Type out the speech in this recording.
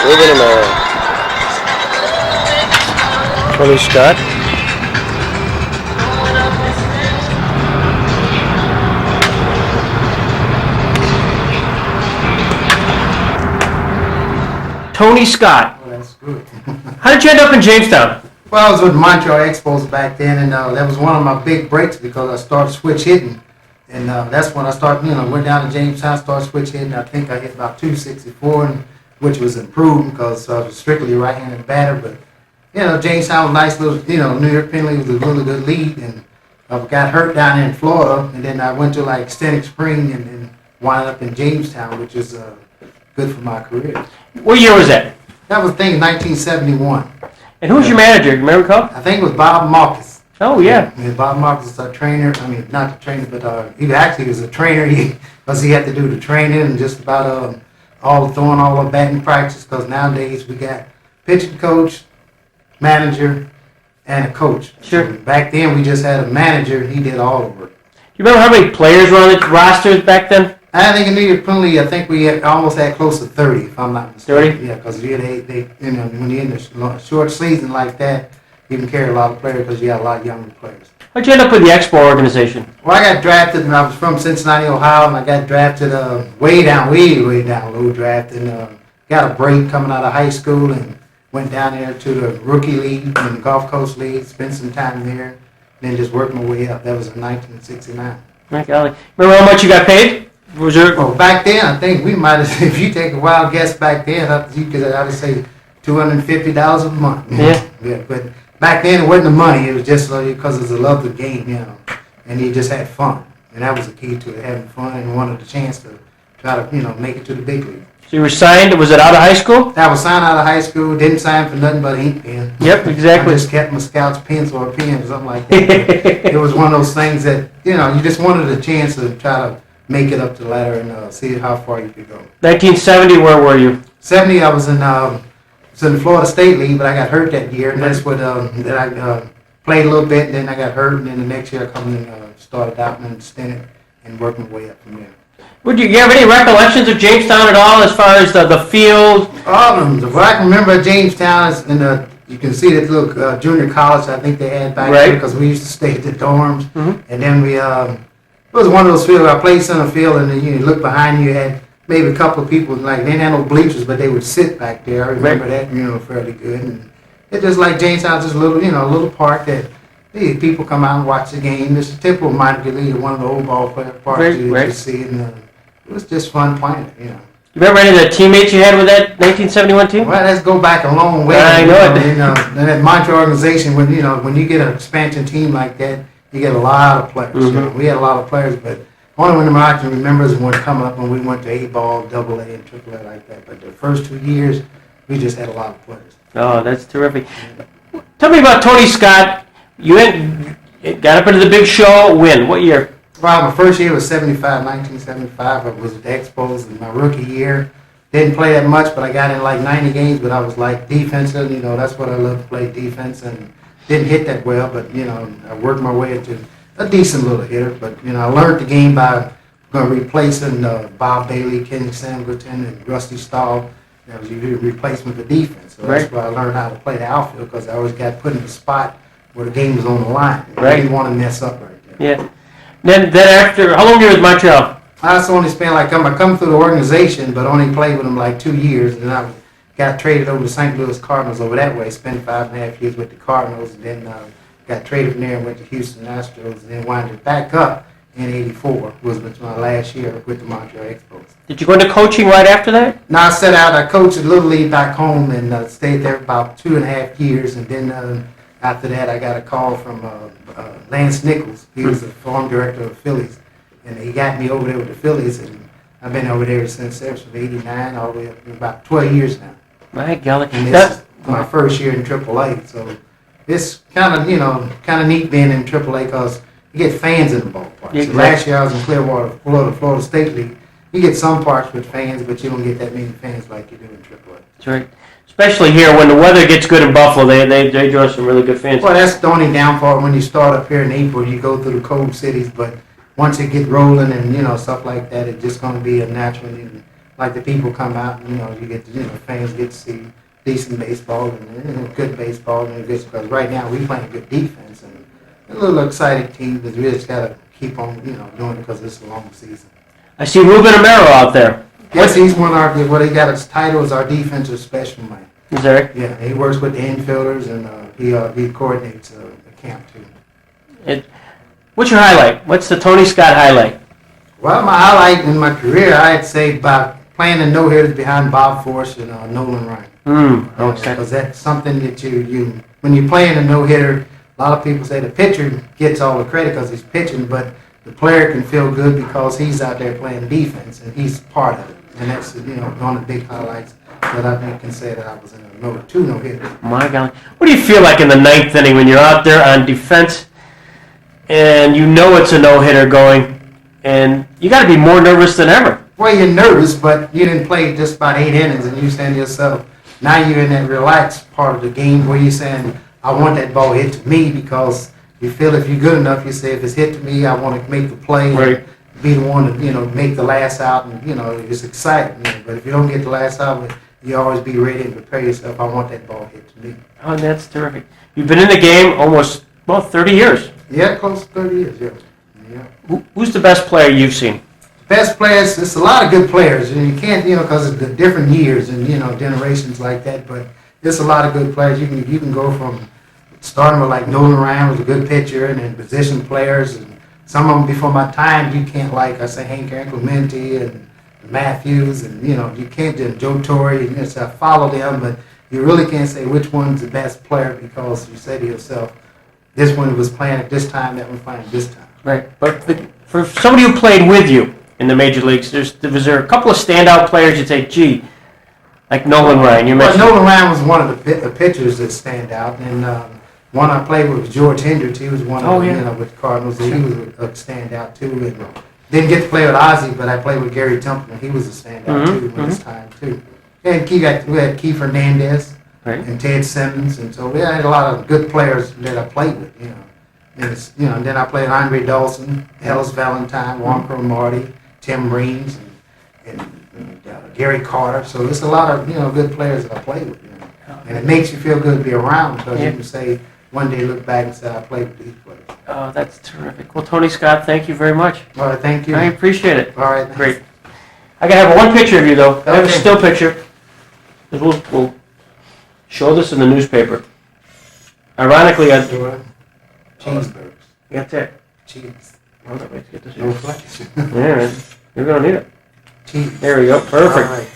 Moving him around. Tony Scott. Tony Scott. Oh, that's good. How did you end up in Jamestown? Well, I was with Montreal Expos back then, and that was one of my big breaks because I started switch hitting. And that's when I started, went down to Jamestown, started switch hitting. I think I hit about 264, which was improved because I was strictly right-handed batter. But, Jamestown was a nice little, New York Penn League was a really good league. And I got hurt down there in Florida, and then I went to like Extended Spring and wound up in Jamestown, which is good for my career. What year was that? That was, I think, 1971. And who was your manager? You remember, Cole? I think it was Bob Marcus. Oh, yeah. Bob Marcus is a trainer. I mean, not the trainer, but he actually was a trainer because he had to do the training and just about all the batting practice because nowadays we got pitching coach, manager, and a coach. Sure. So back then we just had a manager. He did all the work. You remember how many players were on the rosters back then? I think in New York Penalty, I think we almost had close to 30, if I'm not mistaken. 30? Yeah, because they when you're in a short season like that, you can carry a lot of players because you got a lot of younger players. How'd you end up with the Expo organization? Well, I got drafted, and I was from Cincinnati, Ohio, and I got drafted way down low draft, and got a break coming out of high school, and went down there to the rookie league and the Gulf Coast League, spent some time there, and then just worked my way up. That was in 1969. My golly. Remember how much you got paid? Was there... Well, back then, I think we might have, if you take a wild guess back then, I would say $250 a month. Yeah. Yeah, but back then it wasn't the money. It was just because it's a love of the game, and you just had fun. And that was the key to it, having fun and wanted the chance to try to, make it to the big league. So you were signed, was it out of high school? I was signed out of high school, didn't sign for nothing but an ink pen. Yep, exactly. I just kept my scout's pencil or pen or something like that. It was one of those things that, you just wanted a chance to try to make it up the ladder and see how far you could go. 1970, where were you? 70, I was in the Florida State League, but I got hurt that year, and that's what I played a little bit, and then I got hurt, and then the next year I come and started out and extended and worked my way up from there. Would you have any recollections of Jamestown at all as far as the field? All of them. What I can remember at Jamestown is you can see that little junior college I think they had back there because we used to stay at the dorms, and then it was one of those fields where I played center field, and then you look behind you, had maybe a couple of people, like they didn't have no bleachers, but they would sit back there. I remember that, fairly good. And it's just like Jamestown, just a little park that people come out and watch the game. It's a typical minor league, one of the old ball parks you see, and it was just fun playing it, You remember any of the teammates you had with that 1971 team? Well, let's go back a long way. I know it. That Montreal organization, when you get an expansion team like that, you get a lot of players. We had a lot of players, but only one I can remember is when coming up when we went to A-ball, AA, and AAA like that. But the first 2 years, we just had a lot of players. Oh, that's terrific. Tell me about Tony Scott. You got up into the big show. When? What year? Well, my first year was 1975. I was at the Expos in my rookie year. Didn't play that much, but I got in like 90 games, but I was like defensive. That's what I love to play, defense, and didn't hit that well, but, I worked my way into a decent little hitter. But, I learned the game by replacing Bob Bailey, Kenny Singleton, and Rusty Stahl. That was usually a replacement for defense. So that's where I learned how to play the outfield because I always got put in a spot where the game was on the line. I didn't want to mess up right there. Yeah. Then after, how long were you with Montreal? I also only spent I come through the organization, but only played with them like 2 years, and then I got traded over to St. Louis Cardinals over that way. Spent 5.5 years with the Cardinals, and then got traded from there and went to Houston Astros, and then wound it back up in '84. Was my last year with the Montreal Expos. Did you go into coaching right after that? No, I set out. I coached at Little League back home and stayed there about 2.5 years, and then after that, I got a call from Lance Nichols. He was the farm director of the Phillies, and he got me over there with the Phillies, and I've been over there since there, from '89 all the way up to about 12 years now. My golly. And this is my first year in AAA, so it's kind of neat being in AAA because you get fans in the ballpark. Exactly. So last year I was in Clearwater, Florida State League. You get some parks with fans, but you don't get that many fans like you do in AAA. That's right. Especially here when the weather gets good in Buffalo, they draw some really good fans. Well, that's the only downfall when you start up here in April. You go through the cold cities, but once it get rolling and stuff like that, it's just going to be a natural. like the people come out, and, you get fans get to see decent baseball and good baseball and good, because right now we playing good defense and a little exciting team, but we just got to keep on, doing it because it's a long season. I see Ruben Amaro out there. Yes, he's he got his title as our defensive special man. Is there? Yeah, he works with the infielders and he coordinates the camp too. What's your highlight? What's the Tony Scott highlight? Well, my highlight in my career, I'd say by playing the no-hitters behind Bob Force and Nolan Ryan. Because that's something that you when you're playing a no-hitter, a lot of people say the pitcher gets all the credit because he's pitching, but the player can feel good because he's out there playing defense and he's part of it. And that's one of the big highlights that I can say that I was in two no-hitters. My God. What do you feel like in the ninth inning when you're out there on defense and it's a no-hitter going and you got to be more nervous than ever? Well, you're nervous, but you didn't play just about 8 innings and you saying to yourself, now you're in that relaxed part of the game where you're saying, I want that ball hit to me because you feel if you're good enough, you say, if it's hit to me, I want to make the play. Right. And be the one to, make the last out and, it's exciting. But if you don't get the last out, you always be ready and prepare yourself, I want that ball hit to me. Oh, that's terrific. You've been in the game almost, 30 years. Yeah, close to 30 years, yeah. Who's the best player you've seen? Best players, it's a lot of good players, and you can't, because of the different years and, generations like that, but there's a lot of good players. You can go from starting with like Nolan Ryan was a good pitcher, and then position players, and some of them before my time you can't I say Hank Clemente and Matthews, and, you can't do Joe Torre, and I follow them, but you really can't say which one's the best player because you say to yourself, this one was playing at this time, that one playing at this time. Right, but for somebody who played with you in the major leagues, was there a couple of standout players you'd say, gee, like Nolan Ryan? You mentioned. Well, Nolan Ryan was one of the pitchers that stand out, and one I played with was George Hendricks. He was one of with the Cardinals. He was a standout too, and didn't get to play with Ozzie, but I played with Gary Templeman. He was a standout too in his time too. And we had Keith Hernandez and Ted Simmons, and so we had a lot of good players that I played with. And then I played Andre Dawson, Ellis Valentine, Juan Cromartie, Tim Reams, and Gary Carter. So there's a lot of good players that I played with. And it makes you feel good to be around because you can say one day look back and say I played with these players. Oh, that's terrific. Well, Tony Scott, thank you very much. All right, thank you. I appreciate it. All right, great. I gotta have one picture of you though. I have a Okay. still picture. We'll show this in the newspaper. Ironically, Cheeseburgers. That's it. Cheese. Hold on, let's get this No here. flesh. Yeah, you're gonna need it. Cheese. There we go. Perfect. All right.